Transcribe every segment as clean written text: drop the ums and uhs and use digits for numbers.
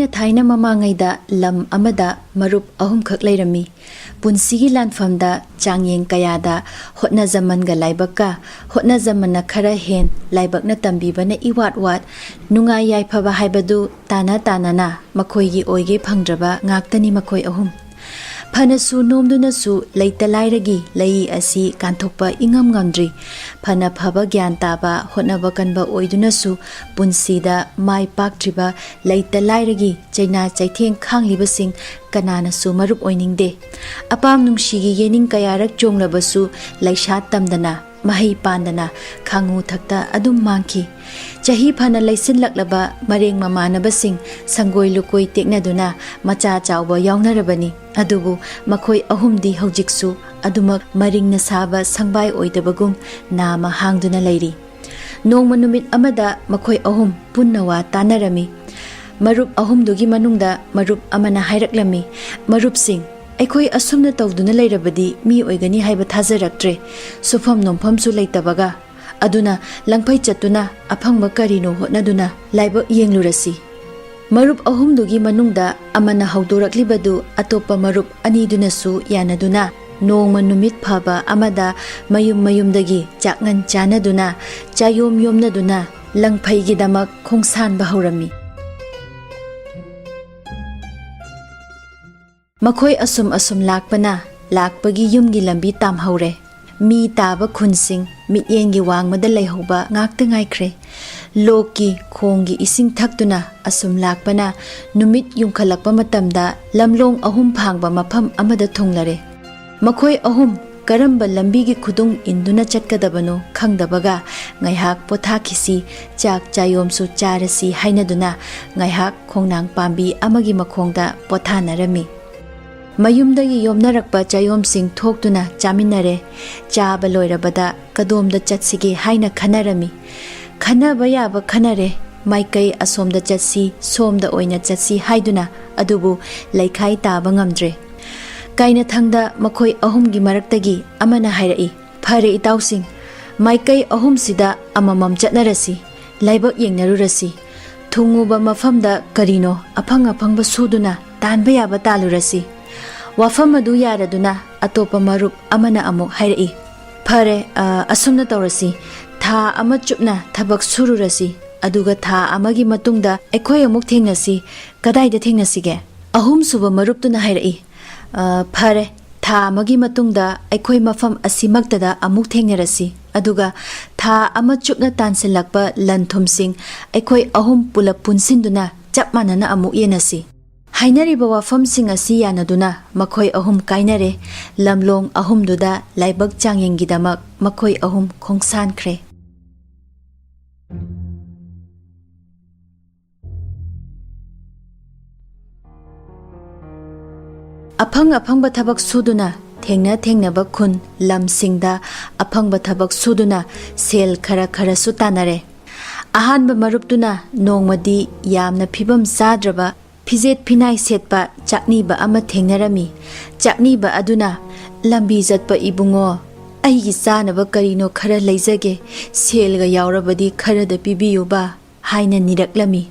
Thaina mamangayda lam amada marup ahum khak leirami. Punsigi lanfamda Changyeng kayada hotna zamanga laibaka hotna zamana khara hen laibakna tambibana iwat nungai yaifaba haibadu tana tanana makoigi oige phangdraba ngaktani makoi ahum. Phanasu nomdunasu leita lairagi lei asi kanthokpa ingam ngamdri phana phaba gyan taba hotnaba kanba oidunasu punsida mai paktriba leita lairagi chaina chaitheng khanglibasing kananasu marup oiningde apam nungshigi yening kayarak chonglabasu leisha tamdana mahai pandana khangu thakta adum mangki chahi phana leisin laklaba mareng mamanabasing sangoi lukoi teknaduna macha chawba yawnarabani adubu makhoi ahumdi hojiksu adumak maringna saba sangbai oidabagum nama hangduna leiri nongma numit amada makhoi ahum punnawa tanarami marup ahumdugi manungda marup amana hairaklami marup sing Ekoi asumna tawduna leirabadi mi oigani haiba thajaraktre sufam nompham su leitabaga aduna langphai chatuna aphangba karino hotnaduna laiba yenglurasi marup ahumdugi manungda amana haudoraklibadu atopa marup aniduna su yanaduna nongma numit phaba amada mayumdagi chakngan chanaduna chayom yomnaduna langphai gidamak khongsan bahurami Makhoi asum lakpana lakpagi yumgi lambi tam haure mi taba khunsing mityengi wangmada leihoba ngakta ngaikre loki khongi ising thaktuna asum lakpana numit yumkhalakpa matamda lamlong ahum phangba mafam amada thonglare makhoi ahum karamba lambi gi khudung induna chatkadabano khangdabaga ngaihak pothakisi chak chayom su charasi hainaduna ngaihak khongnang pambi amagi makhongda pothanarami Mayumdagi yomnarakpa chayomsing thoktuna chaminare chaba loirabada kadomda chatsige haina khanarami khanaba yaba khanare maikai asomda chatsi somda oina chatsi haiduna adubu laikhai taba ngamdre kaina thangda makhoi ahumgi maraktagi amana hairai phare itausing maikai ahumsida amamam chatnarasi laibak yengnarurasi thunguba mafamda karino aphangba suduna tanba yaba talurasi Wafam adu yaraduna atopa marup amana amuk hairai phare asumna tawrasi tha ama chupna thabak sururasi aduga tha amagi matungda ekhoi amuk thengnasi kadaida thengnasige ahum suba marup tuna hairai phare tha amagi matungda ekhoi mafam asimaktada amuk thengnarasi aduga tha ama chupna tansilakpa lanthumsing ekhoi ahum pulap punsinduna chapmanana amuk yenasi Hainariba wafamsing asi yanaduna makhoi ahum kainare lamlong ahumduda laibak Changyeng gidamak makhoi ahum khongsankre aphangba thabak suduna thengnaba khun lamsingda aphangba thabak suduna sel khara su tanare ahanba maruptuna nongmadi yamna phibam sadraba Pizet pinai setpa chakniba ama thengnarami chakniba aduna lambi jatpa ibungo aigi sanaba karino khara leijage selga yaurabadi khara da pibiyuba haina niraklami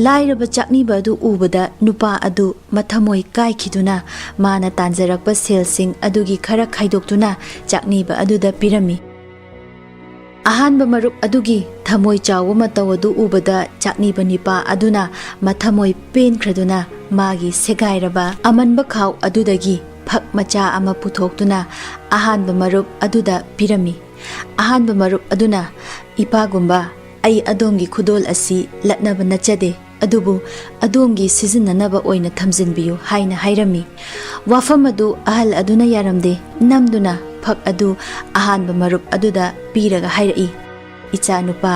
lairaba chakniba adu ubada nupa adu mathamoi kaikhiduna mana tanjarakpa selsing adugi khara khaidoktuna chakniba aduda pirami Ahanba marup adugi thamoi chawa matawadu ubada chakniba nipa aduna mathamoi pen khraduna magi segairaba amanba khaw adudagi phak macha ama puthoktuna ahanba marup aduda pirami ahanba marup aduna ipagumba ai adongi khudol asi latnaba nachade adubu adongi sizinanaba oina thamjinbiyu haina hairami wafam adu ahal aduna yaramde namduna phak adu ahanba marup aduda piraga hairai icha nupa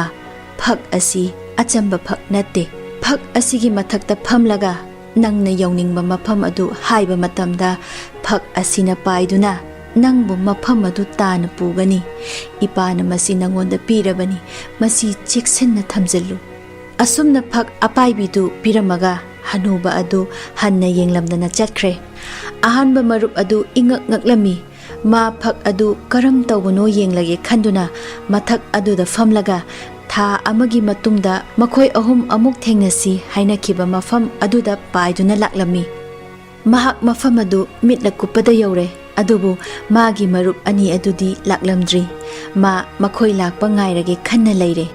phak asi achamba phak natte phak asigi mathakta phamlaga nangna yawningba mafam adu haiba matamda phak asina paiduna nangbu mafam adu tana pugani ipana masi nangonda pirabani masi cheksenna thamjallu asumna phak apaibidu piramaga hanuba adu hanna yenglamdana chatkre ahanba marup adu ingak ngaklami ma phak adu karam tawbano yenglage khanduna mathak adu da famlaga ꯊꯥ ꯑꯃꯒꯤ ꯃꯇꯨꯡꯗ ꯃꯈꯣꯏ ꯑꯍꯨꯝ ꯑꯃꯨꯛ ꯊꯦꯡꯅꯁꯤ ꯍꯥꯏꯅꯈꯤꯕ ꯃꯐꯝ ꯑꯗꯨꯗ ꯄꯥꯏꯗꯨꯅ ꯂꯥꯛꯂꯝꯃꯤ꯫ ꯃꯍꯥꯛ ꯃꯐꯝ ꯑꯗꯨ ꯃꯤꯠꯅ ꯀꯨꯞꯄꯗ ꯌꯧꯔꯦ, ꯑꯗꯨꯕꯨ ꯃꯥꯒꯤ ꯃꯔꯨꯞ ꯑꯅꯤ ꯑꯗꯨꯗꯤ ꯂꯥꯛꯂꯝꯗ꯭ꯔꯤ꯫ ꯃꯥ ꯃꯈꯣꯏ ꯂꯥꯛꯄ ꯉꯥꯏꯔꯒꯦ ꯈꯟꯅ ꯂꯩꯔꯦ꯫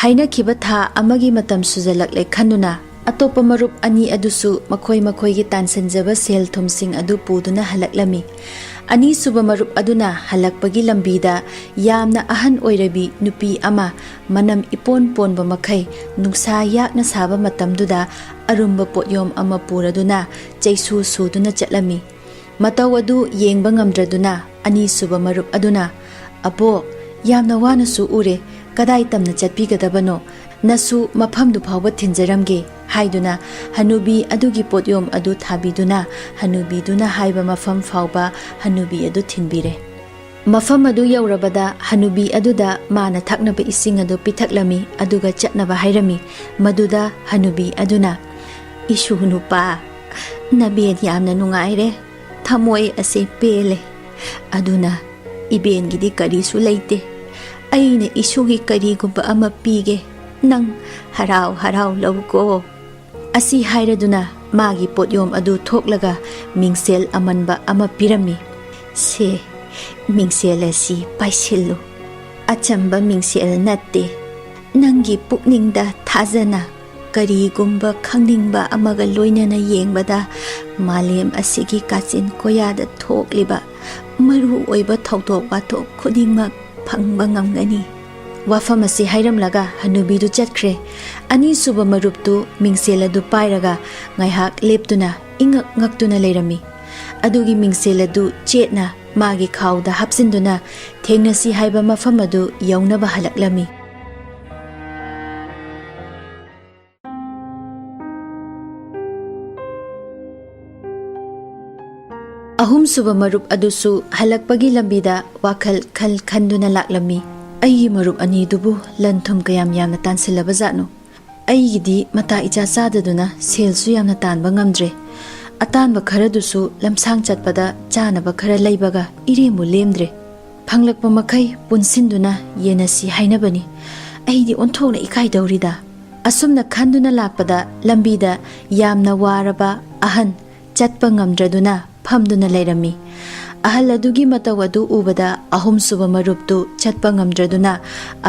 ꯍꯥꯏꯅꯈꯤꯕ ꯊꯥ ꯑꯃꯒꯤ ꯃꯇꯝ ꯁꯨꯖꯜꯂꯛꯂꯦ ꯈꯟꯗꯨꯅ ꯑꯇꯣꯞꯄ ꯃꯔꯨꯞ ꯑꯅꯤ ꯑꯗꯨꯁꯨ ꯃꯈꯣꯏꯒꯤ ꯇꯥꯟꯁꯤꯟꯖꯕ ꯁꯦꯜ ꯊꯨꯝꯁꯤꯡ ꯑꯗꯨ ꯄꯨꯗꯨꯅ ꯍꯜꯂꯛꯂꯝꯃꯤ꯫ ꯑꯅꯤꯁꯨꯕ ꯃꯔꯨꯞ ꯑꯗꯨꯅ ꯍꯜꯂꯛꯄꯒꯤ ꯂꯝꯕꯤꯗ ꯌꯥꯝꯅ ꯑꯍꯟ ꯑꯣꯏꯔꯕꯤ ꯅꯨꯄꯤ ꯑꯃ ꯃꯅꯝ ꯏꯄꯣꯟ ꯄꯣꯟꯕ ꯃꯈꯩ ꯅꯨꯡꯁꯥ ꯌꯥꯛꯅ ꯁꯥꯕ ꯃꯇꯝꯗꯨꯗ ꯑꯔꯨꯝꯕ ꯄꯣꯠꯌꯣꯝ ꯑꯃ ꯄꯨꯔꯗꯨꯅ ꯆꯩꯁꯨ ꯁꯨꯗꯨꯅ ꯆꯠꯂꯝꯃꯤ꯫ ꯃꯇꯧ ꯑꯗꯨ ꯌꯦꯡꯕ ꯉꯝꯗ꯭ꯔꯗꯨꯅ ꯑꯅꯤꯁꯨꯕ ꯃꯔꯨꯞ ꯑꯗꯨꯅ, "ꯑꯕꯣ, ꯌꯥꯝꯅ ꯋꯥꯅꯁꯨ ꯎꯔꯦ, ꯀꯗꯥꯏ ꯇꯝꯅ ꯆꯠꯄꯤꯒꯗꯕꯅꯣ? ꯅꯁꯨ ꯃꯐꯝꯗꯨ ꯐꯥꯎꯕ ꯊꯤꯟꯖꯔꯝꯒꯦ" ꯍꯥꯏꯗꯨꯅ ꯍꯅꯨꯕꯤ ꯑꯗꯨꯒꯤ ꯄꯣꯠꯌꯣꯝ ꯑꯗꯨ ꯊꯥꯕꯤꯗꯨꯅ ꯍꯅꯨꯕꯤꯗꯨꯅ ꯍꯥꯏꯕ ꯃꯐꯝ ꯐꯥꯎꯕ ꯍꯅꯨꯕꯤ ꯑꯗꯨ ꯊꯤꯟꯕꯤꯔꯦ꯫ ꯃꯐꯝ ꯑꯗꯨ ꯌꯧꯔꯕꯗ ꯍꯅꯨꯕꯤ ꯑꯗꯨꯗ ꯃꯥꯅ ꯊꯛꯅꯕ ꯏꯁꯤꯡ ꯑꯗꯨ ꯄꯤꯊꯛꯂꯝꯃꯤ, ꯑꯗꯨꯒ ꯆꯠꯅꯕ ꯍꯥꯏꯔꯝꯃꯤ꯫ ꯃꯗꯨꯗ ꯍꯅꯨꯕꯤ ꯑꯗꯨꯅ, "ꯏꯁꯨ ꯅꯨꯄꯥ, ꯅꯕꯦꯟ ꯌꯥꯝꯅ ꯅꯨꯡꯉꯥꯏꯔꯦ, ꯊꯃꯣꯏ ꯑꯁꯦ ꯄꯦꯜꯂꯦ꯫ ꯑꯗꯨꯅ ꯏꯕꯦꯟꯒꯤꯗꯤ ꯀꯔꯤꯁꯨ ꯂꯩꯇꯦ, ꯑꯩꯅ ꯏꯁꯨꯒꯤ ꯀꯔꯤꯒꯨꯝꯕ ꯑꯃ ꯄꯤꯒꯦ, ꯅꯪ ꯍꯔꯥꯎ ꯍꯔꯥꯎ ꯂꯧꯀꯣ." ꯑꯁꯤ ꯍꯥꯏꯔꯗꯨꯅ ꯃꯥꯒꯤ ꯄꯣꯠꯌꯣꯝ ꯑꯗꯨ ꯊꯣꯛꯂꯒ ꯃꯤꯡꯁꯦꯜ ꯑꯃꯟꯕ ꯑꯃ ꯄꯤꯔꯝꯃꯤ꯫ "ꯁꯦ, ꯃꯤꯡꯁꯦꯜ ꯑꯁꯤ ꯄꯥꯏꯁꯤꯜꯂꯨ꯫ ꯑꯆꯝꯕ ꯃꯤꯡꯁꯦꯜ ꯅꯠꯇꯦ, ꯅꯪꯒꯤ ꯄꯨꯛꯅꯤꯡꯗ ꯊꯥꯖꯅ ꯀꯔꯤꯒꯨꯝꯕ ꯈꯪꯅꯤꯡꯕ ꯑꯃꯒ ꯂꯣꯏꯅꯅ ꯌꯦꯡꯕꯗ ꯃꯥꯂꯦꯝ ꯑꯁꯤꯒꯤ ꯀꯥꯆꯤꯟ ꯀꯣꯌꯥꯗ ꯊꯣꯛꯂꯤꯕ ꯃꯔꯨ ꯑꯣꯏꯕ ꯊꯧꯗꯣꯛ ꯋꯥꯊꯣꯛ ꯈꯨꯗꯤꯡꯃꯛ ꯐꯪꯕ ꯉꯝꯒꯅꯤ." ꯋꯥꯐꯝ ꯑꯁꯤ ꯍꯥꯏꯔꯝꯂꯒ ꯍꯅꯨꯕꯤꯗꯨ ꯆꯠꯈ꯭ꯔꯦ꯫ ꯑꯅꯤꯁꯨꯕ ꯃꯔꯨꯞꯇꯨ ꯃꯤꯡꯁꯦꯜ ꯑꯗꯨ ꯄꯥꯏꯔꯒ ꯉꯥꯏꯍꯥꯛ ꯂꯦꯞꯇꯨꯅ ꯏꯉꯛ ꯉꯛꯇꯨꯅ ꯂꯩꯔꯝꯃꯤ꯫ ꯑꯗꯨꯒꯤ ꯃꯤꯡꯁꯦꯜ ꯑꯗꯨ ꯆꯦꯠꯅ ꯃꯥꯒꯤ ꯈꯥꯎꯗ ꯍꯥꯞꯆꯤꯟꯗꯨꯅ ꯊꯦꯡꯅꯁꯤ ꯍꯥꯏꯕ ꯃꯐꯝ ꯑꯗꯨ ꯌꯧꯅꯕ ꯍꯜꯂꯛꯂꯝꯃꯤ꯫ ꯑꯍꯨꯝꯁꯨꯕ ꯃꯔꯨꯞ ꯑꯗꯨꯁꯨ ꯍꯜꯂꯛꯄꯒꯤ ꯂꯝꯕꯤꯗ ꯋꯥꯈꯜ ꯈꯟꯗꯨꯅ ꯂꯥꯛꯂꯝꯃꯤ꯫ "ꯑꯩꯒꯤ ꯃꯔꯨꯞ ꯑꯅꯤꯗꯨꯕꯨ ꯂꯟ ꯊꯨꯝ ꯀꯌꯥꯝ ꯌꯥꯝꯅ ꯇꯥꯟꯁꯤꯜꯂꯕ ꯖꯥꯠꯅꯣ? ꯑꯩꯒꯤꯗꯤ ꯃꯇꯥ ꯏꯆꯥ ꯆꯥꯗꯗꯨꯅ ꯁꯦꯜꯁꯨ ꯌꯥꯝꯅ ꯇꯥꯟꯕ ꯉꯝꯗ꯭ꯔꯦ꯫ ꯑꯇꯥꯟꯕ ꯈꯔꯗꯨꯁꯨ ꯂꯝꯁꯥꯡ ꯆꯠꯄꯗ ꯆꯥꯅꯕ ꯈꯔ ꯂꯩꯕꯒ ꯏꯔꯦꯝꯕꯨ ꯂꯦꯝꯗ꯭ꯔꯦ꯫ ꯐꯪꯂꯛꯄ ꯃꯈꯩ ꯄꯨꯟꯁꯤꯟꯗꯨꯅ ꯌꯦꯟꯅꯁꯤ ꯍꯥꯏꯅꯕꯅꯤ꯫ ꯑꯩꯗꯤ ꯑꯣꯟꯊꯣꯛꯅ ꯏꯀꯥꯏꯗꯧꯔꯤꯗ." ꯑꯁꯨꯝꯅ ꯈꯟꯗꯨꯅ ꯂꯥꯛꯄꯗ ꯂꯝꯕꯤꯗ ꯌꯥꯝꯅ ꯋꯥꯔꯕ ꯑꯍꯟ ꯆꯠꯄ ꯉꯝꯗ꯭ꯔꯗꯨꯅ ꯐꯝꯗꯨꯅ ꯂꯩꯔꯝꯃꯤ꯫ ꯑꯍꯜ ꯑꯗꯨꯒꯤ ꯃꯇꯧ ꯑꯗꯨ ꯎꯕꯗ ꯑꯍꯨꯝꯁꯨꯕ ꯃꯔꯨꯞꯇꯨ ꯆꯠꯄ ꯉꯝꯗ꯭ꯔꯗꯨꯅ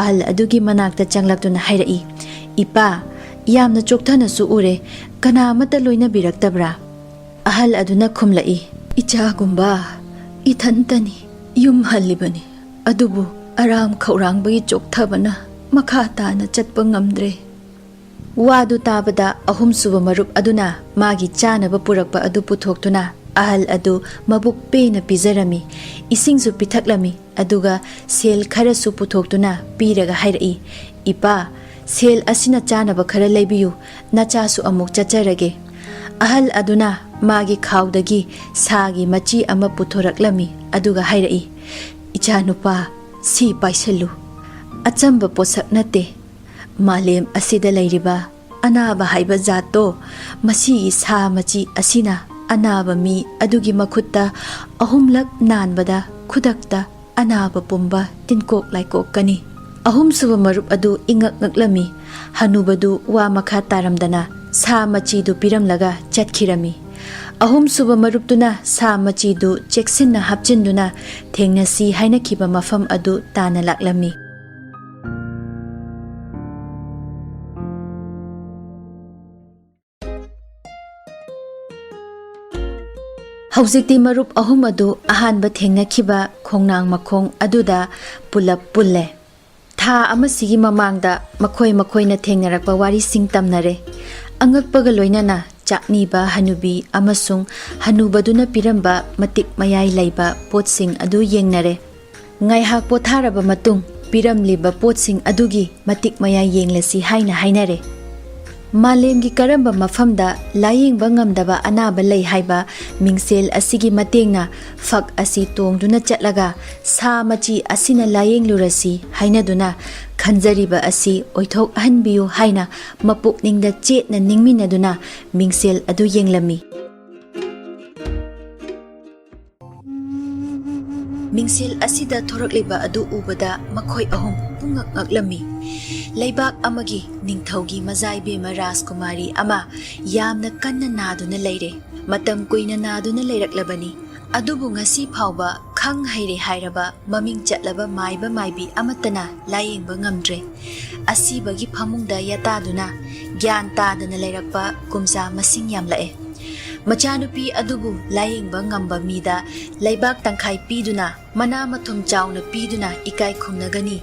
ꯑꯍꯜ ꯑꯗꯨꯒꯤ ꯃꯅꯥꯛꯇ ꯆꯪꯂꯛꯇꯨꯅ ꯍꯥꯏꯔꯛꯏ, "ꯏꯄꯥ, ꯌꯥꯝꯅ ꯆꯣꯛꯊꯅꯁꯨ ꯎꯔꯦ, ꯀꯅꯥ ꯑꯃꯠꯇ ꯂꯣꯏꯅꯕꯤꯔꯛꯇꯕ꯭ꯔꯥ?" ꯑꯍꯜ ꯑꯗꯨꯅ ꯈꯨꯝꯂꯛꯏ, "ꯏꯆꯥꯒꯨꯝꯕ, ꯏꯊꯟꯇꯅꯤ, ꯌꯨꯝ ꯍꯜꯂꯤꯕꯅꯤ, ꯑꯗꯨꯕు ꯑꯔꯥꯝ ꯈꯧꯔꯥꯡꯕꯒꯤ ꯆꯣꯛꯊꯕꯅ ꯃꯈꯥ ꯇꯥꯅ ꯆꯠꯄ ꯉꯝꯗ꯭ꯔꯦ." ꯋꯥꯗꯨ ꯇꯥꯕꯗ ꯑꯍꯨꯝꯁꯨꯕ ꯃꯔꯨꯞ ꯑꯗꯨꯅ మాꯒꯤ ꯆꯥꯅꯕ ꯄꯨꯔꯛꯄ ꯑꯗꯨ ꯄꯨꯊꯣꯛꯇꯨꯅ ꯑꯍꯜ ꯑꯗꯨ ꯃꯕꯨꯛ ꯄꯦꯅ ꯄꯤꯖꯔꯝꯃꯤ, ꯏꯁꯤꯡꯁꯨ ꯄꯤꯊꯛꯂꯝꯃꯤ, ꯑꯗꯨꯒ ꯁꯦꯜ ꯈꯔꯁꯨ ꯄꯨꯊꯣꯛꯇꯨꯅ ꯄꯤꯔꯒ ꯍꯥꯏꯔꯛꯏ, "ꯏꯄꯥ, ꯁꯦꯜ ꯑꯁꯤꯅ ꯆꯥꯅꯕꯈꯔ ꯂꯩꯕꯤꯌꯨ, ꯅꯆꯥꯁꯨ ꯑꯃꯨꯛ ꯆꯠꯆꯔꯒꯦ." ꯑꯍꯜ ꯑꯗꯨꯅ ꯃꯥꯒꯤ ꯈꯥꯎꯗꯒꯤ ꯁꯥꯒꯤ ꯃꯆꯤ ꯑꯃ ꯄꯨꯊꯣꯔꯛꯂꯝꯃꯤ, ꯑꯗꯨꯒ ꯍꯥꯏꯔꯛꯏ, "ꯏꯆꯥꯅꯨꯄꯥ, ꯁꯤ ꯄꯥꯏꯁꯤꯜꯂꯨ. ꯑꯆꯝꯕ ꯄꯣꯠꯁꯛ ꯅꯠꯇꯦ, ꯃꯥꯂꯦꯝ ꯑꯁꯤꯗ ꯂꯩꯔꯤꯕ ꯑꯅꯥꯕ ꯍꯥꯏꯕ ꯖꯥꯠꯇꯣ, ꯃꯁꯤꯒꯤ ꯁꯥ ꯃꯆꯤ ꯑꯁꯤꯅ ꯑꯅꯥꯕ ꯃꯤ ꯑꯗꯨꯒꯤ ꯃꯈꯨꯠꯇ 3 ꯅꯥꯟꯕꯗ ꯈꯨꯗꯛꯇ ꯑꯅꯥꯕ ꯄꯨꯝꯕ ꯇꯤꯟꯀꯣꯛ ꯂꯥꯏꯀꯣꯛꯀꯅꯤ." ꯑꯍꯨꯝꯁꯨꯕ ꯃꯔꯨꯞ ꯑꯗꯨ ꯏꯉꯛ ꯉꯛꯂꯝꯃꯤ꯫ ꯍꯅꯨꯕꯗꯨ ꯋꯥ ꯃꯈꯥ ꯇꯥꯔꯝꯗꯅ ꯁꯥ ꯃꯆꯤꯗꯨ ꯄꯤꯔꯝꯂꯒ ꯆꯠꯈꯤꯔꯝꯃꯤ꯫ ꯑꯍꯨꯝꯁꯨꯕ ꯃꯔꯨꯞꯇꯨꯅ ꯁꯥ ꯃꯆꯤꯗꯨ ꯆꯦꯛꯁꯤꯟꯅ ꯍꯥꯞꯆꯤꯟꯗꯨꯅ ꯊꯦꯡꯅꯁꯤ ꯍꯥꯏꯅꯈꯤꯕ ꯃꯐꯝ ꯑꯗꯨ ꯇꯥꯅ ꯂꯥꯛꯂꯝꯃꯤ꯫ ꯍꯧꯖꯤꯛꯇꯤ ꯃꯔꯨꯞ ꯑꯍꯨꯝ ꯑꯗꯨ ꯑꯍꯥꯟꯕ ꯊꯦꯡꯅꯈꯤꯕ ꯈꯣꯡꯅꯥꯡ ꯃꯈꯣꯡ ꯑꯗꯨꯗ ꯄꯨꯂꯞ ꯄꯨꯜꯂꯦ꯫ ꯊꯥ ꯑꯃꯁꯤꯒꯤ ꯃꯃꯥꯡꯗ ꯃꯈꯣꯏꯅ ꯊꯦꯡꯅꯔꯛꯄ ꯋꯥꯔꯤꯁꯤꯡ ꯇꯝꯅꯔꯦ꯫ ꯑꯉꯛꯄꯒ ꯂꯣꯏꯅꯅ ꯆꯥꯛꯅꯤꯕ ꯍꯅꯨꯕꯤ ꯑꯃꯁꯨꯡ ꯍꯅꯨꯕꯗꯨꯅ ꯄꯤꯔꯝꯕ ꯃꯇꯤꯛ ꯃꯌꯥꯏ ꯂꯩꯕ ꯄꯣꯠꯁꯤꯡ ꯑꯗꯨ ꯌꯦꯡꯅꯔꯦ꯫ ꯉꯥꯏꯍꯥꯛ ꯄꯣꯊꯥꯔꯕ ꯃꯇꯨꯡ ꯄꯤꯔꯝꯂꯤꯕ ꯄꯣꯠꯁꯤꯡ ꯑꯗꯨꯒꯤ ꯃꯇꯤꯛ ꯃꯌꯥꯏ ꯌꯦꯡꯂꯁꯤ ꯍꯥꯏꯅ ꯍꯥꯏꯅꯔꯦ꯫ ꯃꯥꯂꯦꯝꯒꯤ ꯀꯔꯝꯕ ꯃꯐꯝꯗ ꯂꯥꯌꯦꯡꯕ ꯉꯝꯗꯕ ꯑꯅꯥꯕ ꯂꯩ ꯍꯥꯏꯕ ꯃꯤꯡꯁꯦꯜ ꯑꯁꯤꯒꯤ ꯃꯇꯦꯡꯅ ꯐꯛ ꯑꯁꯤ ꯇꯣꯡꯗꯨꯅ ꯆꯠꯂꯒ ꯁꯥ ꯃꯆꯤ ꯑꯁꯤꯅ ꯂꯥꯌꯦꯡꯂꯨꯔꯁꯤ ꯍꯥꯏꯅꯗꯨꯅ ꯈꯟꯖꯔꯤꯕ ꯑꯁꯤ ꯑꯣꯏꯊꯣꯛꯍꯟꯕꯤꯌꯨ ꯍꯥꯏꯅ ꯃꯄꯨꯛꯅꯤꯡꯗ ꯆꯦꯠꯅ ꯅꯤꯡꯃꯤꯟꯅꯗꯨꯅ ꯃꯤꯡꯁꯦꯜ ꯑꯗꯨ ꯌꯦꯡꯂꯝꯃꯤ꯫ ꯃꯤꯡꯁꯦꯜ ꯑꯁꯤꯗ ꯊꯣꯔꯛꯂꯤꯕ ꯑꯗꯨ ꯎꯕꯗ ꯃꯈꯣꯏ ꯑꯍꯨꯝ ꯄꯨꯡꯉꯛ ꯉꯛꯂꯝꯃꯤ꯫ ꯂꯩꯕꯥꯛ ꯑꯃꯒꯤ ꯅꯤꯡꯊꯧꯒꯤ ꯃꯖꯥꯏꯕꯦꯝꯃ ꯔꯥꯖꯀꯨꯃꯥꯔꯤ ꯑꯃ ꯌꯥꯝꯅ ꯀꯟꯅ ꯅꯥꯗꯨꯅ ꯂꯩꯔꯦ꯫ ꯃꯇꯝ ꯀꯨꯏꯅ ꯅꯥꯗꯨꯅ ꯂꯩꯔꯛꯂꯕꯅꯤ꯫ ꯑꯗꯨꯕꯨ ꯉꯁꯤ ꯐꯥꯎꯕ ꯈꯪ ꯍꯩꯔꯦ ꯍꯥꯏꯔꯕ ꯃꯃꯤꯡ ꯆꯠꯂꯕ ꯃꯥꯏꯕ ꯃꯥꯏꯕꯤ ꯑꯃꯠꯇꯅ ꯂꯥꯌꯦꯡꯕ ꯉꯝꯗ꯭ꯔꯦ꯫ ꯑꯁꯤꯕꯒꯤ ꯐꯃꯨꯡꯗ ꯌꯥꯇꯥꯗꯨꯅ ꯒ꯭ꯌꯥꯟ ꯇꯥꯗꯅ ꯂꯩꯔꯛꯄ ꯀꯨꯝꯖꯥ ꯃꯁꯤꯡ ꯌꯥꯝꯂꯛꯑꯦ꯫ ꯃꯆꯥꯅꯨꯄꯤ ꯑꯗꯨꯕꯨ ꯂꯥꯌꯦꯡꯕ ꯉꯝꯕ ꯃꯤꯗ ꯂꯩꯕꯥꯛ ꯇꯪꯈꯥꯏ ꯄꯤꯗꯨꯅ ꯃꯅꯥ ꯃꯊꯨꯝ ꯆꯥꯎꯅ ꯄꯤꯗꯨꯅ ꯏꯀꯥꯏ ꯈꯨꯝꯅꯒꯅꯤ꯫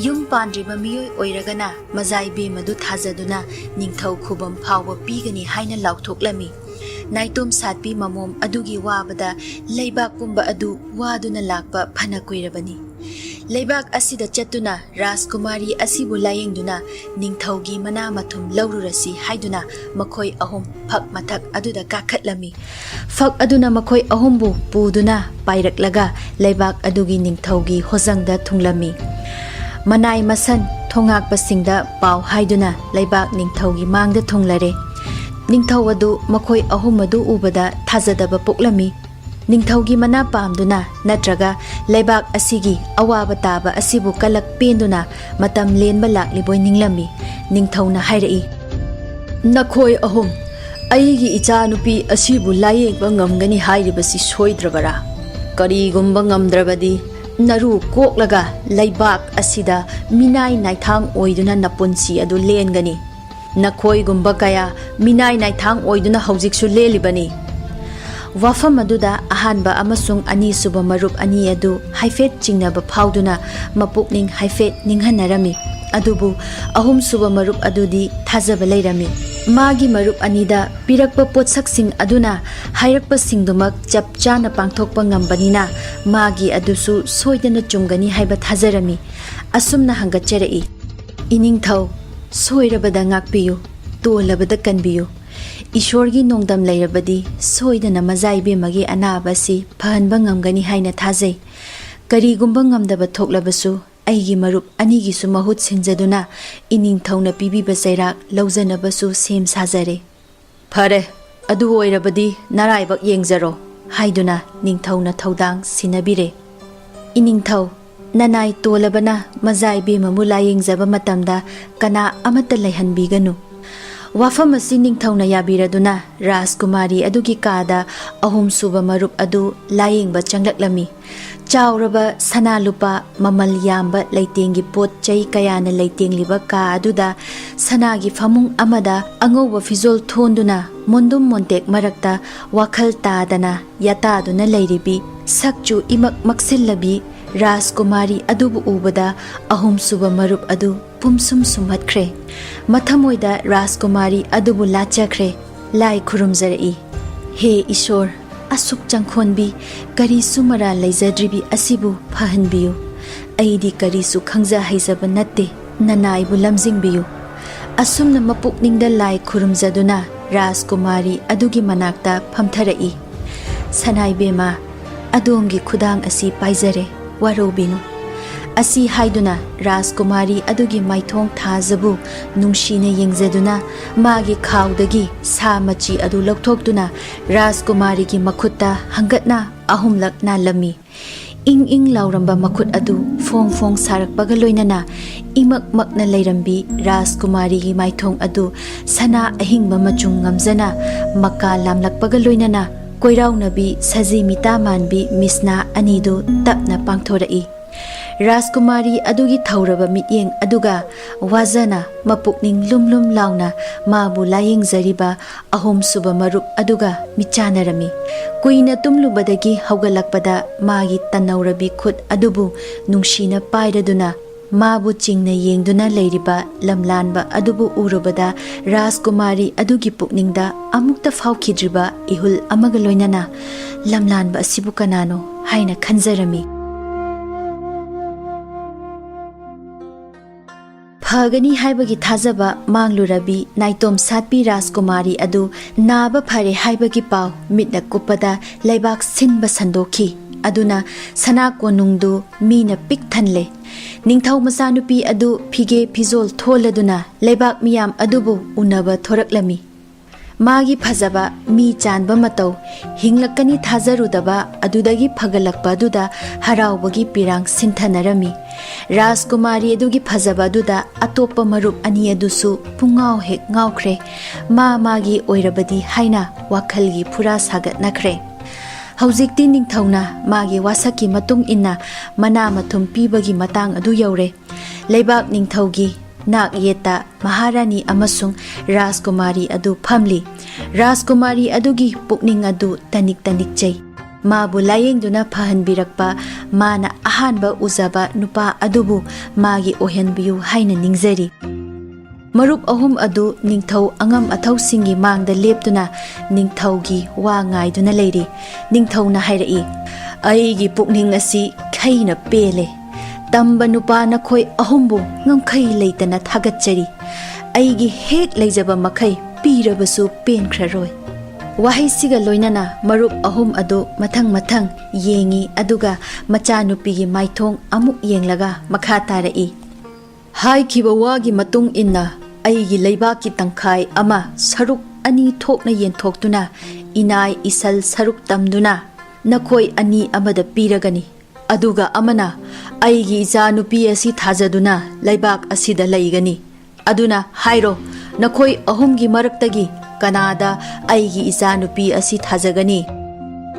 ꯌꯨꯝ ꯄꯥꯟꯗ꯭ꯔꯤꯕ ꯃꯤꯑꯣꯏ ꯑꯣꯏꯔꯒꯅ ꯃꯖꯥꯏꯕꯦꯝ ꯑꯗꯨ ꯊꯥꯖꯗꯨꯅ ꯅꯤꯡꯊꯧ ꯈꯨꯕꯝ ꯐꯥꯎꯕ ꯄꯤꯒꯅꯤ ꯍꯥꯏꯅ ꯂꯥꯎꯊꯣꯛꯂꯝꯃꯤ꯫ ꯅꯥꯏꯇꯣꯝ ꯁꯥꯠꯄꯤ ꯃꯃꯣꯝ ꯑꯗꯨꯒꯤ ꯋꯥꯕꯗ ꯂꯩꯕꯥꯛ ꯄꯨꯝꯕ ꯑꯗꯨ ꯋꯥꯗꯨꯅ ꯂꯥꯛꯄ ꯐꯅ ꯀꯨꯏꯔꯕꯅꯤ꯫ ꯂꯩꯕꯥꯛ ꯑꯁꯤꯗ ꯆꯠꯇꯨꯅ ꯔꯥꯖꯀꯨꯃꯥꯔꯤ ꯑꯁꯤꯕꯨ ꯂꯥꯌꯦꯡꯗꯨꯅ ꯅꯤꯡꯊꯧꯒꯤ ꯃꯅꯥ ꯃꯊꯨꯝ ꯂꯧꯔꯨꯔꯁꯤ ꯍꯥꯏꯗꯨꯅ ꯃꯈꯣꯏ ꯑꯍꯨꯝ ꯐꯛ ꯃꯊꯛ ꯑꯗꯨꯗ ꯀꯥꯈꯠꯂꯝꯃꯤ꯫ ꯐꯛ ꯑꯗꯨꯅ ꯃꯈꯣꯏ ꯑꯍꯨꯝꯕꯨ ꯄꯨꯗꯨꯅ ꯄꯥꯏꯔꯛꯂꯒ ꯂꯩꯕꯥꯛ ꯑꯗꯨꯒꯤ ꯅꯤꯡꯊꯧꯒꯤ ꯍꯣꯖꯪꯗ ꯊꯨꯡꯂꯝꯃꯤ꯫ ꯃꯅꯥꯏ ꯃꯁꯟ ꯊꯣꯉꯥꯛꯄꯁꯤꯡꯗ ꯄꯥꯎ ꯍꯥꯏꯗꯨꯅ ꯂꯩꯕꯥꯛ ꯅꯤꯡꯊꯧꯒꯤ ꯃꯥꯡꯗ ꯊꯨꯡꯂꯔꯦ꯫ ꯅꯤꯡꯊꯧ ꯑꯗꯨ ꯃꯈꯣꯏ ꯑꯍꯨꯝ ꯑꯗꯨ ꯎꯕꯗ ꯊꯥꯖꯗꯕ ꯄꯣꯛꯂꯝꯃꯤ꯫ ꯅꯤꯡꯊꯧꯒꯤ ꯃꯅꯥ ꯄꯥꯝꯗꯨꯅ ꯅꯠꯇ꯭ꯔꯒ ꯂꯩꯕꯥꯛ ꯑꯁꯤꯒꯤ ꯑꯋꯥꯕ ꯇꯥꯕ ꯑꯁꯤꯕꯨ ꯀꯂꯛ ꯄꯦꯟꯗꯨꯅ ꯃꯇꯝ ꯂꯦꯟꯕ ꯂꯥꯛꯂꯤꯕꯣꯏ ꯅꯤꯡꯂꯝꯃꯤ꯫ ꯅꯤꯡꯊꯧꯅ ꯍꯥꯏꯔꯛꯏ, "ꯅꯈꯣꯏ ꯑꯍꯨꯝ ꯑꯩꯒꯤ ꯏꯆꯥꯅꯨꯄꯤ ꯑꯁꯤꯕꯨ ꯂꯥꯌꯦꯡꯕ ꯉꯝꯒꯅꯤ ꯍꯥꯏꯔꯤꯕꯁꯤ ꯁꯣꯏꯗ꯭ꯔꯕꯔꯥ? ꯀꯔꯤꯒꯨꯝꯕ ꯉꯝꯗ꯭ꯔꯕꯗꯤ ꯅꯔꯨ ꯀꯣꯛꯂꯒ ꯂꯩꯕꯥꯛ ꯑꯁꯤꯗ ꯃꯤꯅꯥꯏ ꯅꯥꯏꯊꯥꯡ ꯑꯣꯏꯗꯨꯅ ꯅꯄꯨꯟꯁꯤ ꯑꯗꯨ ꯂꯦꯟꯒꯅꯤ꯫ ꯅꯈꯣꯏꯒꯨꯝꯕ ꯀꯌꯥ ꯃꯤꯅꯥꯏ ナꯏꯊꯥꯡ ꯑꯣꯏꯗꯨꯅ ꯍꯧꯖꯤꯛꯁꯨ ꯂꯦꯜꯂꯤꯕꯅꯤ." ꯋꯥꯐꯝ ꯑꯗꯨꯗ ꯑꯍꯥꯟꯕ ꯑꯃꯁꯨꯡ ꯑꯅꯤꯁꯨꯕ ꯃꯔꯨꯞ ꯑꯅꯤ ꯑꯗꯨ ꯍꯥꯏꯐꯦꯠ ꯆꯤꯡꯅꯕ ꯐꯥꯎꯗꯨꯅ ꯃꯄꯨꯛꯅꯤꯡ ꯍꯥꯏꯐꯦꯠ ꯅꯤꯡꯍꯟꯅꯔꯝꯃꯤ꯫ ꯑꯗꯨꯕꯨ ꯑꯍꯨꯝꯁꯨꯕ ꯃꯔꯨꯞ ꯑꯗꯨꯗꯤ ꯊꯥꯖꯕ ꯂꯩꯔꯝꯃꯤ꯫ ꯃꯥꯒꯤ ꯃꯔꯨꯞ ꯑꯅꯤꯗ ꯄꯤꯔꯛꯄ ꯄꯣꯠꯁꯛꯁꯤꯡ ꯑꯗꯨꯅ ꯍꯥꯏꯔꯛꯄꯁꯤꯡꯗꯨꯃꯛ ꯆꯞ ꯆꯥꯅ ꯄꯥꯡꯊꯣꯛꯄ ꯉꯝꯕꯅꯤꯅ ꯃꯥꯒꯤ ꯑꯗꯨꯁꯨ ꯁꯣꯏꯗꯅ ꯆꯨꯝꯒꯅꯤ ꯍꯥꯏꯕ ꯊꯥꯖꯔꯝꯃꯤ꯫ ꯑꯁꯨꯝꯅ ꯍꯪꯒꯠꯆꯔꯛꯏ, "ꯏꯅꯤꯡꯊꯧ, ꯁꯣꯏꯔꯕꯗ ꯉꯥꯛꯄꯤꯌꯨ, ꯇꯣꯜꯂꯕꯗ ꯀꯟꯕꯤꯌꯨ꯫ ꯏꯁꯣꯔꯒꯤ ꯅꯣꯡꯗꯝ ꯂꯩꯔꯕꯗꯤ ꯁꯣꯏꯗꯅ ꯃꯖꯥꯏꯕꯦꯝꯃꯒꯤ ꯑꯅꯥꯕ ꯑꯁꯤ ꯐꯍꯟꯕ ꯉꯝꯒꯅꯤ ꯍꯥꯏꯅ ꯊꯥꯖꯩ꯫ ꯀꯔꯤꯒꯨꯝꯕ ꯉꯝꯗꯕ ꯊꯣꯛꯂꯕꯁꯨ ꯑꯩꯒꯤ ꯃꯔꯨꯞ ꯑꯅꯤꯒꯤꯁꯨ ꯃꯍꯨꯠ ꯁꯤꯟꯖꯗꯨꯅ ꯏꯅꯤꯡꯊꯧꯅ ꯄꯤꯕꯤꯕ ꯆꯩꯔꯥꯛ ꯂꯧꯖꯅꯕꯁꯨ ꯁꯦꯝ ꯁꯥꯖꯔꯦ." "ꯐꯔꯦ, ꯑꯗꯨ ꯑꯣꯏꯔꯕꯗꯤ ꯅꯔꯥꯏꯕꯛ ꯌꯦꯡꯖꯔꯣ" ꯍꯥꯏꯗꯨꯅ ꯅꯤꯡꯊꯧꯅ ꯊꯧꯗꯥꯡ ꯁꯤꯟꯅꯕꯤꯔꯦ꯫ "ꯏꯅꯤꯡꯊꯧ, ꯅꯅꯥꯏ ꯇꯣꯜꯂꯕꯅ ꯃꯖꯥꯏꯕꯦꯝꯃꯕꯨ ꯂꯥꯌꯦꯡꯖꯕ ꯃꯇꯝꯗ ꯀꯅꯥ ꯑꯃꯠꯇ ꯂꯩꯍꯟꯕꯤꯒꯅꯨ." ꯋꯥꯐꯝ ꯑꯁꯤ ꯅꯤꯡꯊꯧꯅ ꯌꯥꯕꯤꯔꯗꯨꯅ ꯔꯥꯖꯀꯨꯃꯥꯔꯤ ꯑꯗꯨꯒꯤ ꯀꯥꯗ ꯑꯍꯨꯝꯁꯨꯕ ꯃꯔꯨꯞ ꯑꯗꯨ ꯂꯥꯌꯦꯡꯕ ꯆꯪꯂꯛꯂꯝꯃꯤ꯫ ꯆꯥꯎꯔꯕ ꯁꯅꯥ ꯂꯨꯄꯥ ꯃꯃꯜ ꯌꯥꯝꯕ ꯂꯩꯇꯦꯡꯒꯤ ꯄꯣꯠ ꯆꯩ ꯀꯌꯥꯅ ꯂꯩꯇꯦꯡꯂꯤꯕ ꯀꯥ ꯑꯗꯨꯗ ꯁꯅꯥꯒꯤ ꯐꯃꯨꯡ ꯑꯃꯗ ꯑꯉꯧꯕ ꯐꯤꯖꯣꯜ ꯊꯣꯟꯗꯨꯅ ꯃꯣꯟꯗꯨꯝ ꯃꯣꯟꯇꯦꯛ ꯃꯔꯛꯇ ꯋꯥꯈꯜ ꯇꯥꯗꯅ ꯌꯥꯇꯥꯗꯨꯅ ꯂꯩꯔꯤꯕꯤ ꯁꯛꯆꯨ ꯏꯃꯛ ꯃꯛꯁꯤꯜꯂꯕꯤ ꯔꯥꯖꯀꯨꯃꯥꯔꯤ ꯑꯗꯨꯕꯨ ꯎꯕꯗ ꯑꯍꯨꯝꯁꯨꯕ ꯃꯔꯨꯞ ꯑꯗꯨ ꯄꯨꯝꯁꯨꯝ ꯁꯨꯝꯍꯠꯈ꯭ꯔꯦ꯫ ꯃꯊꯃꯣꯏꯗ ꯔꯥꯖꯀꯨꯃꯥꯔꯤ ꯑꯗꯨꯕꯨ ꯂꯥꯠꯆꯈ꯭ꯔꯦ, ꯂꯥꯏ ꯈꯨꯔꯨꯝꯖꯔꯛꯏ, "ꯍꯦ ꯏꯁꯣꯔ, ꯑꯁꯨꯛ ꯆꯪꯈꯣꯟꯕꯤ ꯀꯔꯤꯁꯨ ꯃꯔꯥꯜ ꯂꯩꯖꯗ꯭ꯔꯤꯕꯤ ꯑꯁꯤꯕꯨ ꯐꯍꯟꯕꯤꯌꯨ꯫ ꯑꯩꯗꯤ ꯀꯔꯤꯁꯨ ꯈꯪꯖ ꯍꯩꯖꯕ ꯅꯠꯇꯦ, ꯅꯅꯥꯏꯕꯨ ꯂꯝꯖꯤꯡꯕꯤꯌꯨ." ꯑꯁꯨꯝꯅ ꯃꯄꯨꯛꯅꯤꯡꯗ ꯂꯥꯏ ꯈꯨꯔꯨꯝꯖꯗꯨꯅ ꯔꯥꯖꯀꯨꯃꯥꯔꯤ ꯑꯗꯨꯒꯤ ꯃꯅꯥꯛꯇ ꯐꯝꯊꯔꯛꯏ꯫ "ꯁꯅꯥꯏꯕꯦꯝꯃ, ꯑꯗꯣꯝꯒꯤ ꯈꯨꯗꯥꯡ ꯑꯁꯤ ꯄꯥꯏꯖꯔꯦ, ꯋꯥꯔꯧꯕꯤꯅꯨ." ꯑꯁꯤ ꯍꯥꯏꯗꯨꯅ ꯔꯥꯖꯀꯨꯃꯥꯔꯤ ꯑꯗꯨꯒꯤ ꯃꯥꯏꯊꯣꯡ ꯊꯥꯖꯕꯨ ꯅꯨꯡꯁꯤꯅ ꯌꯦꯡꯖꯗꯨꯅ ꯃꯥꯒꯤ ꯈꯥꯎꯗꯒꯤ ꯁꯥ ꯃꯆꯤ ꯑꯗꯨ ꯂꯧꯊꯣꯛꯇꯨꯅ ꯔꯥꯖꯀꯨꯃꯥꯔꯤꯒꯤ ꯃꯈꯨꯠꯇ ꯍꯪꯒꯠꯅ ꯑꯍꯨꯝꯂꯛ ꯅꯥꯜꯂꯝꯃꯤ꯫ ꯏꯪ ꯏꯪ ꯂꯥꯎꯔꯝꯕ ꯃꯈꯨꯠ ꯑꯗꯨ ꯐꯣꯡ ꯐꯣꯡ ꯁꯥꯔꯛꯄꯒ ꯂꯣꯏꯅꯅ ꯏꯃꯛ ꯃꯛꯅ ꯂꯩꯔꯝꯕꯤ ꯔꯥꯖꯀꯨꯃꯥꯔꯤꯒꯤ ꯃꯥꯏꯊꯣꯡ ꯑꯗꯨ ꯁꯅꯥ ꯑꯍꯤꯡꯕ ꯃꯆꯨꯝ ꯉꯝꯖꯅ ꯃꯀꯥ ꯂꯥꯝꯂꯛꯄꯒ ꯂꯣꯏꯅꯅ ꯀꯣꯏꯔꯥꯎꯅꯕꯤ ꯁꯖꯤ ꯃꯤꯇꯥ ꯃꯥꯟꯕꯤ ꯃꯤꯁꯅꯥ ꯑꯅꯤꯗꯨ ꯇꯞꯅ ꯄꯥꯡꯊꯣꯔꯛꯏ꯫ ꯔꯥꯖꯀꯨꯃꯥꯔꯤ ꯑꯗꯨꯒꯤ ꯊꯧꯔꯕ ꯃꯤꯠꯌꯦꯡ ꯑꯗꯨꯒ ꯋꯥꯖꯅ ꯃꯄꯨꯛꯅꯤꯡ ꯂꯨꯝ ꯂꯨꯝ ꯂꯥꯎꯅ ꯃꯥꯕꯨ ꯂꯥꯌꯦꯡꯖꯔꯤꯕ ꯑꯍꯨꯝꯁꯨꯕ ꯃꯔꯨꯞ ꯑꯗꯨꯒ ꯃꯤꯠꯆꯥꯅꯔꯝꯃꯤ꯫ ꯀꯨꯏꯅ ꯇꯨꯝꯂꯨꯕꯗꯒꯤ ꯍꯧꯒꯠꯂꯛꯄꯗ ꯃꯥꯒꯤ ꯇꯟꯅꯧꯔꯕꯤ ꯈꯨꯠ ꯑꯗꯨꯕꯨ ꯅꯨꯡꯁꯤꯅ ꯄꯥꯏꯔꯗꯨꯅ ꯃꯥꯕꯨ ꯆꯤꯡꯅ ꯌꯦꯡꯗꯨꯅ ꯂꯩꯔꯤꯕ ꯂꯝꯂꯥꯟꯕ ꯑꯗꯨꯕꯨ ꯎꯔꯨꯕꯗ ꯔꯥꯖꯀꯨꯃꯥꯔꯤ ꯑꯗꯨꯒꯤ ꯄꯨꯛꯅꯤꯡꯗ ꯑꯃꯨꯛꯇ ꯐꯥꯎꯈꯤꯗ꯭ꯔꯤꯕ ꯏꯍꯨꯜ ꯑꯃꯒ ꯂꯣꯏꯅꯅ ꯂꯝꯂꯥꯟꯕ ꯑꯁꯤꯕꯨ ꯀꯅꯥꯅꯣ ꯍꯥꯏꯅ ꯈꯟꯖꯔꯝꯃꯤ꯫ ꯐꯒꯅꯤ ꯍꯥꯏꯕꯒꯤ ꯊꯥꯖꯕ ꯃꯥꯡꯂꯨꯔꯕꯤ ꯅꯥꯏꯇꯣꯝ ꯁꯥꯠꯄꯤ ꯔꯥꯖꯀꯨꯃꯥꯔꯤ ꯑꯗꯨ ꯅꯥꯕ ꯐꯔꯦ ꯍꯥꯏꯕꯒꯤ ꯄꯥꯎ ꯃꯤꯠꯅ ꯀꯨꯞꯄꯗ ꯂꯩꯕꯥꯛ ꯁꯤꯟꯕ ꯁꯟꯗꯣꯛꯈꯤ꯫ ꯑꯗꯨꯅ ꯁꯅꯥ ꯀꯣꯅꯨꯡꯗꯨ ꯃꯤꯅ ꯄꯤꯛ ꯊꯟꯂꯦ꯫ ꯅꯤꯡꯊꯧ ꯃꯆꯥꯅꯨꯄꯤ ꯑꯗꯨ ꯐꯤꯒꯦ ꯐꯤꯖꯣꯜ ꯊꯣꯜꯂꯗꯨꯅ ꯂꯩꯕꯥꯛ ꯃꯤꯌꯥꯝ ꯑꯗꯨꯕꯨ ꯎꯅꯕ ꯊꯣꯔꯛꯂꯝꯃꯤ꯫ Magi phajaba mi chanba matau hinglakani thajarudaba adudagi phagalakpa aduda haraubagi pirang sinthanarami. Rajkumari adugi phajaba aduda atopa marup ani adusu pungau hek ngaukhre magi oirabadi haina wakhalgi phura sagatnakre. Haujikti ningthauna magi wasaki matung inna mana mathum pibagi matang adu yaure. Leibak ningthaugi nak yeta Maharani amasung Rajkumari adu phamli. Rajkumari adugi pukning adu tanik jai. Mabu layengduna phahanbirakpa mana ahanba uzaba nupa adubu magi ohenbiyu haina ningjari. Marup ahum adu ningthau angam athau singi mangda leptuna ningthaugi wa ngaiduna leiri. Ningthauna hairai aigi pukning asi khaina pele. Tamba nupa nakhoi ahumbu ngamkhai leitana thagatchari. Aigi hek leijaba makhai pirabasu penkraroi. Wahai siga loinana marup ahum adu mathang yengi aduga macha nupigi maithong amuk yenglaga makha tarai. Hai khiba wagi matung inna aigi leibaki tangkhai ama saruk ani thokna yenthokhtuna inai isal saruk tamduna nakhoi ani amada piragani. Aduga amana aigi icha nupi asi thajaduna leibak asida leigani. Aduna hairo nakhoi ahumgi maraktagi kanada aigi icha nupi asi thajagani.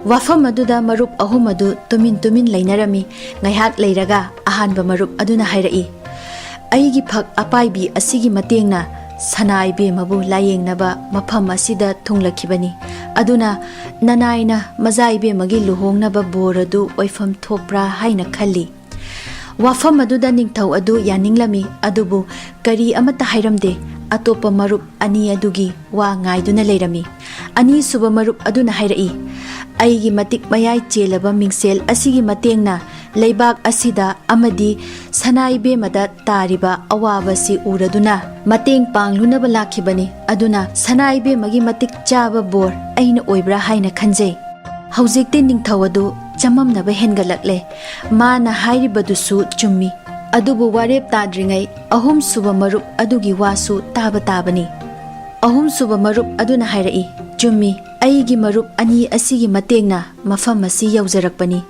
Wafam aduda marup ahum adu tumin leinarami ngaihak leiraga ahanba marup aduna hairai. Aigi phak apaibi asigi matengna sanai be mabu layengnaba mafam asida thunglakibani. Aduna nanaina mazai be magi luhongnaba boradu oifam thopra haina khalli. Wafam aduda ningthau adu yaninglami adubu kari amata hairamde atopa marup ani adugi wa ngaiduna leirami. Ani suba marup aduna hairai aigi matik mayai chelaba mingsel asigi matengna leibak asida amadi sanai be mada tariba awabasi uraduna mateng panglunaba lakhibani. Aduna sanai be magi matik chaba bor aina oibra haina khanjai. Haujikte ningthau adu chamamnaba hengalakle mana hairibadusu chummi. Adubu warep tadringai ahum suba marup adugi wasu tabani. Ahum suba marup aduna hairai chummi aigi marup ani asigi matengna mafam asi yaujarakpani.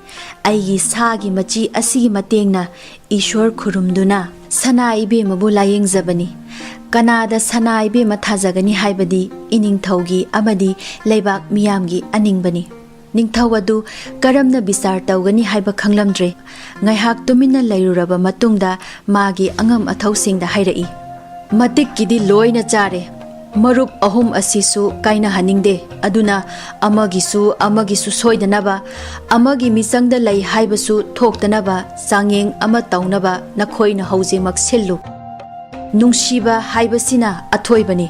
Aigi sagi machi asigi matengna Ishwar khurumduna sanai be mabu layengjabani. Kanada sanai be mathajagani haibadi iningthaugi amadi leibak miyamgi aningbani. Ningthau adu karamna bisar tawgani haiba khanglamdre. Ngaihak tumina leiruraba matungda magi angam athausingda hairai. Matik kidi loina chare. Marup ahum asisu kaina haningde. Aduna amagisu soidanaba amagi misangda lei haibasu thoktanaba Changyeng ama taunaba nakhoina haujimak sillu. Nungshiba haibasina athoibani.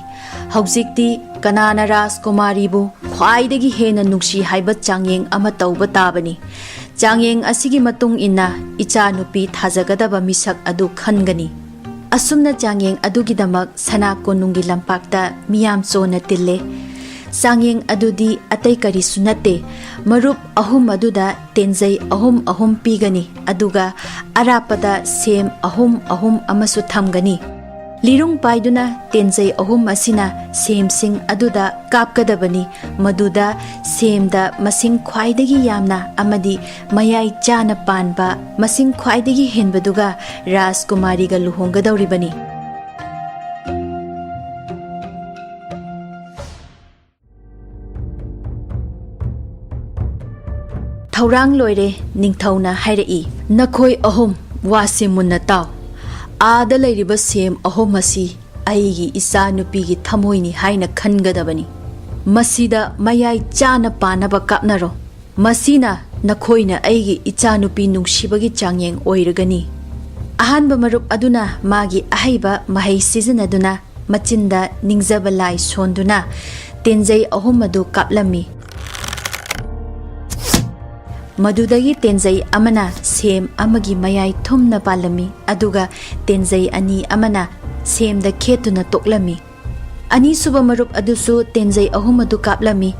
Haujikti kanana Rajkumari bu khwaidagi hena nungshi haiba Changyeng ama tauba tabani. Changyeng asigi matung inna icha nupi thajagadaba misak adu khangani. Asumna Changyeng adugidamak sana konungi lampakta miyam chona tille. Changyeng adudi atai kari sunate marup ahum aduda tenjai ahum pigani. Aduga arapada sem ahum amasu thamgani. Lirung paiduna tenjai ahum asina sem sing aduda kapkadabani. Maduda semda masing khwaidagi yamna amadi mayai chana panba masing khwaidagi henbaduga Rajkumari ga luhonggadawribani. Thaurang loire ningthauna hairai nakhoi ahum wasi munna taw. Ada leiriba sem ahum asi aigi isa nupigi thamoini haina khangadabani. Masida mayai chana panaba kapnaro. Masina nakhoina aigi icha nupi Nungshibagi Changyeng oiragani. Ahanba marup aduna magi ahaiba mahai sijanaduna machinda ningjaba lai sonduna tenjai ahum adu kaplami. Madudagi tenjai amana sem amagi mayai thumna palami. Aduga tenjai ani amana sem da khetuna toklami. Ani suba marup adusu tenjai ahum adu kaplami.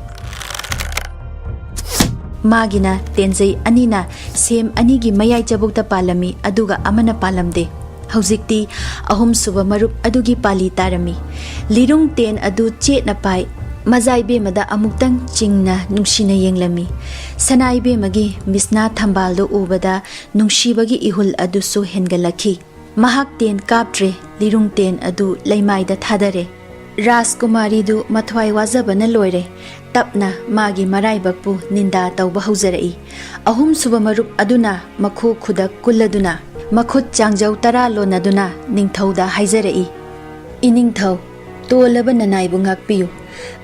Magina tenjai anina sem anigi mayai chabukta palami. Aduga amana palamde. Haujikti ahum suba marup adugi pali tarami. Lirung ten adu chet na pai ꯃꯖꯥꯏꯕꯦꯝꯃꯗ ꯑꯃꯨꯛꯇꯪ ꯆꯤꯡꯅ ꯅꯨꯡꯁꯤꯅ ꯌꯦꯡꯂꯝꯃꯤ꯫ ꯁꯅꯥꯏꯕꯦꯝꯃꯒꯤ ꯃꯤꯁꯅꯥ ꯊꯝꯕꯥꯜꯗꯨ ꯎꯕꯗ ꯅꯨꯡꯁꯤꯕꯒꯤ ꯏꯍꯨꯜ ꯑꯗꯨꯁꯨ ꯍꯦꯟꯒꯠꯂꯛꯈꯤ꯫ ꯃꯍꯥꯛ ten ꯀꯥꯞꯇ꯭ꯔꯦ, ꯂꯤꯔꯨꯡ ten ꯑꯗꯨ ꯂꯩꯃꯥꯏꯗ ꯊꯥꯗꯔꯦ꯫ ꯔꯥꯖꯀꯨꯃꯥꯔꯤꯗꯨ ꯃꯊ꯭ꯋꯥꯏ ꯋꯥꯖꯕꯅ ꯂꯣꯏꯔꯦ꯫ ꯇꯞꯅ ꯃꯥꯒꯤ ꯃꯔꯥꯏꯕꯛꯄꯨ ꯅꯤꯟꯗꯥ ꯇꯧꯕ ꯍꯧꯖꯔꯛꯏ꯫ ꯑꯍꯨꯝꯁꯨꯕ ꯃꯔꯨꯞ ꯑꯗꯨꯅ ꯃꯈꯨ ꯈꯨꯗꯛ ꯀꯨꯜꯂꯗꯨꯅ ꯃꯈꯨꯠ ꯆꯥꯡꯖꯧ 10 ꯂꯣꯟꯅꯗꯨꯅ ꯅꯤꯡꯊꯧꯗ ꯍꯥꯏꯖꯔꯛꯏ꯫ ꯏꯅꯤꯡꯊꯧ, ꯇꯣꯜꯂꯕ ꯅꯅꯥꯏꯕꯨ ꯉꯥꯛꯄꯤꯌꯨ꯫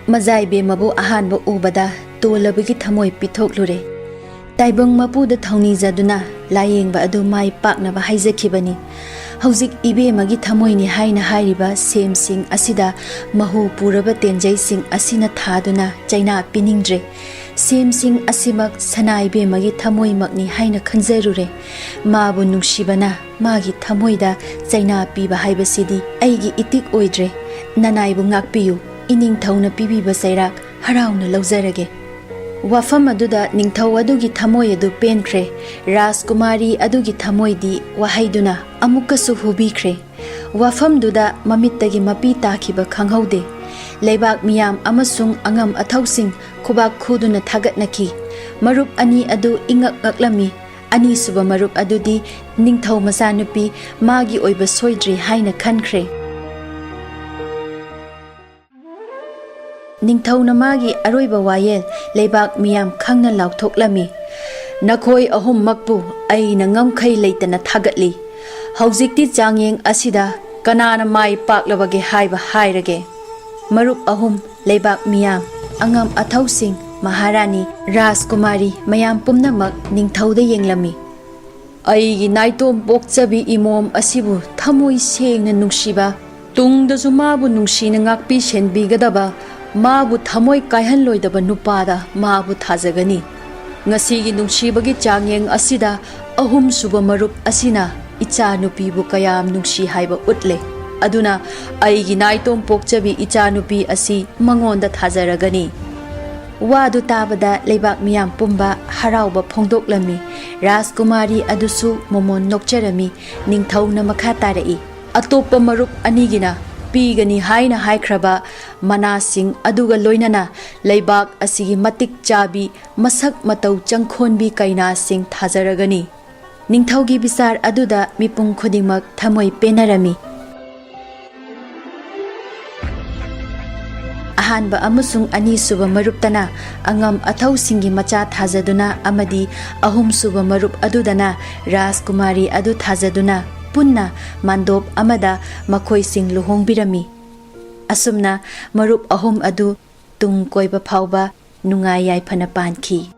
ꯃꯖꯥꯏꯕꯦꯝꯃꯕꯨ ꯑꯍꯥꯟꯕ ꯎꯕꯗ ꯇꯣꯜꯂꯕꯒꯤ ꯊꯃꯣꯏ ꯄꯤꯊꯣꯛꯂꯨꯔꯦ꯫ ꯇꯥꯏꯕꯪ ꯃꯄꯨꯗ ꯊꯧꯅꯤꯖꯗꯨꯅ ꯂꯥꯌꯦꯡꯕ ꯑꯗꯨ ꯃꯥꯏ ꯄꯥꯛꯅꯕ ꯍꯥꯏꯖꯈꯤꯕꯅꯤ꯫ ꯍꯧꯖꯤꯛ ꯏꯕꯦꯝꯃꯒꯤ ꯊꯃꯣꯏꯅꯤ ꯍꯥꯏꯅ ꯍꯥꯏꯔꯤꯕ ꯁꯦꯝꯁꯤꯡ ꯑꯁꯤꯗ ꯃꯍꯨ ꯄꯨꯔꯕ ꯇꯦꯟꯖꯩꯁꯤꯡ ꯑꯁꯤꯅ ꯊꯥꯗꯨꯅ ꯆꯩꯅꯥ ꯄꯤꯅꯤꯡꯗ꯭ꯔꯦ꯫ ꯁꯦꯝꯁꯤꯡ ꯑꯁꯤꯃꯛ ꯁꯅꯥꯏꯕꯦꯝꯃꯒꯤ ꯊꯃꯣꯏꯃꯛꯅꯤ ꯍꯥꯏꯅ ꯈꯟꯖꯔꯨꯔꯦ꯫ ꯃꯥꯕꯨ ꯅꯨꯡꯁꯤꯕꯅ ꯃꯥꯒꯤ ꯊꯃꯣꯏꯗ ꯆꯩꯅꯥ ꯄꯤꯕ ꯍꯥꯏꯕꯁꯤꯗꯤ ꯑꯩꯒꯤ ꯏꯇꯤꯛ ꯑꯣꯏꯗ꯭ꯔꯦ꯫ ꯅꯅꯥꯏꯕꯨ ꯉꯥꯛꯄꯤꯌꯨ꯫ ꯏꯅꯤꯡꯊꯧꯅ ꯄꯤꯕꯤꯕ ꯆꯩꯔꯥꯛ ꯍꯔꯥꯎꯅ ꯂꯧꯖꯔꯒꯦ꯫ ꯋꯥꯐꯝ ꯑꯗꯨꯗ ꯅꯤꯡꯊꯧ ꯑꯗꯨꯒꯤ ꯊꯃꯣꯏ ꯑꯗꯨ ꯄꯦꯟꯈ꯭ꯔꯦ꯫ ꯔꯥꯖꯀꯨꯃꯥꯔꯤ ꯑꯗꯨꯒꯤ ꯊꯃꯣꯏꯗꯤ ꯋꯥꯍꯩꯗꯨꯅ ꯑꯃꯨꯛꯀꯁꯨ ꯍꯨꯕꯤꯈ꯭ꯔꯦ꯫ ꯋꯥꯐꯝꯗꯨꯗ ꯃꯃꯤꯠꯇꯒꯤ ꯃꯄꯤ ꯇꯥꯈꯤꯕ ꯈꯪꯍꯧꯗꯦ꯫ ꯂꯩꯕꯥꯛ ꯃꯤꯌꯥꯝ ꯑꯃꯁꯨꯡ ꯑꯉꯝ ꯑꯊꯧꯁꯤꯡ ꯈꯨꯕꯥꯛ ꯈꯨꯗꯨꯅ ꯊꯥꯒꯠꯅꯈꯤ꯫ ꯃꯔꯨꯞ ꯑꯅꯤ ꯑꯗꯨ ꯏꯉꯛ ꯉꯛꯂꯝꯃꯤ꯫ ꯑꯅꯤꯁꯨꯕ ꯃꯔꯨꯞ ꯑꯗꯨꯗꯤ ꯅꯤꯡꯊꯧ ꯃꯆꯥꯅꯨꯄꯤ ꯃꯥꯒꯤ ꯑꯣꯏꯕ ꯁꯣꯏꯗ꯭ꯔꯤ ꯍꯥꯏꯅ ꯈꯟꯈ꯭ꯔꯦ꯫ ꯅꯤꯡꯊꯧꯅ ꯃꯥꯒꯤ ꯑꯔꯣꯏꯕ ꯋꯥꯌꯦꯜ ꯂꯩꯕꯥꯛ ꯃꯤꯌꯥꯝ ꯈꯪꯅ ꯂꯥꯎꯊꯣꯛꯂꯝꯃꯤ꯫ ꯅꯈꯣꯏ ꯑꯍꯨꯝꯃꯛꯄꯨ ꯑꯩꯅ ꯉꯝꯈꯩ ꯂꯩꯇꯅ ꯊꯥꯒꯠꯂꯤ꯫ ꯍꯧꯖꯤꯛꯇꯤ ꯆꯥꯡꯌꯦꯡ ꯑꯁꯤꯗ ꯀꯅꯥꯅ ꯃꯥꯏ ꯄꯥꯛꯂꯕꯒꯦ ꯍꯥꯏꯕ ꯍꯥꯏꯔꯒꯦ꯫ ꯃꯔꯨꯞ ꯑꯍꯨꯝ, ꯂꯩꯕꯥꯛ ꯃꯤꯌꯥꯝ, ꯑꯉꯝ ꯑꯊꯧꯁꯤꯡ, ꯃꯍꯥꯔꯥꯅꯤ, ꯔꯥꯖꯀꯨꯃꯥꯔꯤ ꯃꯌꯥꯝ ꯄꯨꯝꯅꯃꯛ ꯅꯤꯡꯊꯧꯗ ꯌꯦꯡꯂꯝꯃꯤ꯫ ꯑꯩꯒꯤ ꯅꯥꯏꯇꯣꯝ ꯄꯣꯛꯆꯕꯤ ꯏꯃꯣꯝ ꯑꯁꯤꯕꯨ ꯊꯃꯣꯏ ꯁꯦꯡꯅ ꯅꯨꯡꯁꯤꯕ, ꯇꯨꯡꯗꯁꯨ ꯃꯥꯕꯨ ꯅꯨꯡꯁꯤꯅ ꯉꯥꯛꯄꯤ ꯁꯦꯟꯕꯤꯒꯗꯕ, ꯃꯥꯕꯨ ꯊꯃꯣꯏ ꯀꯥꯏꯍꯟꯂꯣꯏꯗꯕ ꯅꯨꯄꯥꯗ ꯃꯥꯕꯨ ꯊꯥꯖꯒꯅꯤ꯫ ꯉꯁꯤꯒꯤ ꯅꯨꯡꯁꯤꯕꯒꯤ ꯆꯥꯡꯌꯦꯡ ꯑꯁꯤꯗ ꯑꯍꯨꯝꯁꯨꯕ ꯃꯔꯨꯞ ꯑꯁꯤꯅ ꯏꯆꯥꯅꯨꯄꯤꯕꯨ ꯀꯌꯥꯝ ꯅꯨꯡꯁꯤ ꯍꯥꯏꯕ ꯎꯠꯂꯦ꯫ ꯑꯗꯨꯅ ꯑꯩꯒꯤ ꯅꯥꯏꯇꯣꯝ ꯄꯣꯛꯆꯕꯤ ꯏꯆꯥꯅꯨꯄꯤ ꯑꯁꯤ ꯃꯉꯣꯟꯗ ꯊꯥꯖꯔꯒꯅꯤ꯫ ꯋꯥꯗꯨ ꯇꯥꯕꯗ ꯂꯩꯕꯥꯛ ꯃꯤꯌꯥꯝ ꯄꯨꯝꯕ ꯍꯔꯥꯎꯕ ꯐꯣꯡꯗꯣꯛꯂꯝꯃꯤ꯫ ꯔꯥꯖꯀꯨꯃꯥꯔꯤ ꯑꯗꯨꯁꯨ ꯃꯣꯃꯣꯟ ꯅꯣꯛꯆꯔꯝꯃꯤ꯫ ꯅꯤꯡꯊꯧꯅ ꯃꯈꯥ ꯇꯥꯔꯛꯏ꯫ ꯑꯇꯣꯞꯄ ꯃꯔꯨꯞ ꯑꯅꯤꯒꯤꯅ ꯄꯤꯒꯅꯤ ꯍꯥꯏꯅ ꯍꯥꯏꯈ꯭ꯔꯕ ꯃꯅꯥꯁꯤꯡ ꯑꯗꯨꯒ ꯂꯣꯏꯅꯅ ꯂꯩꯕꯥꯛ ꯑꯁꯤꯒꯤ ꯃꯇꯤꯛ ꯆꯥꯕꯤ, ꯃꯁꯛ ꯃꯇꯧ ꯆꯪꯈꯣꯟꯕꯤ ꯀꯩꯅꯥꯁꯤꯡ ꯊꯥꯖꯔꯒꯅꯤ꯫ ꯅꯤꯡꯊꯧꯒꯤ ꯕꯤꯆꯥꯔ ꯑꯗꯨꯗ ꯃꯤꯄꯨꯝ ꯈꯨꯗꯤꯡꯃꯛ ꯊꯃꯣꯏ ꯄꯦꯟꯅꯔꯝꯃꯤ꯫ ꯑꯍꯥꯟꯕ ꯑꯃꯁꯨꯡ ꯑꯅꯤꯁꯨꯕ ꯃꯔꯨꯞꯇꯅ ꯑꯉꯝ ꯑꯊꯧꯁꯤꯡꯒꯤ ꯃꯆꯥ ꯊꯥꯖꯗꯨꯅ ꯑꯃꯗꯤ ꯑꯍꯨꯝꯁꯨꯕ ꯃꯔꯨꯞ ꯑꯗꯨꯗꯅ ꯔꯥꯖꯀꯨꯃꯥꯔꯤ ꯑꯗꯨ ꯊꯥꯖꯗꯨꯅ ꯄꯨꯟꯅ ꯃꯥꯟꯗꯣꯞ ꯑꯃꯗ ꯃꯈꯣꯏꯁꯤꯡ ꯂꯨꯍꯣꯡꯕꯤꯔꯝꯃꯤ꯫ ꯑꯁꯨꯝꯅ ꯃꯔꯨꯞ ꯑꯍꯨꯝ ꯑꯗꯨ ꯇꯨꯡ ꯀꯣꯏꯕ ꯐꯥꯎꯕ ꯅꯨꯡꯉꯥꯏ ꯌꯥꯏꯐꯅ ꯄꯥꯟꯈꯤ꯫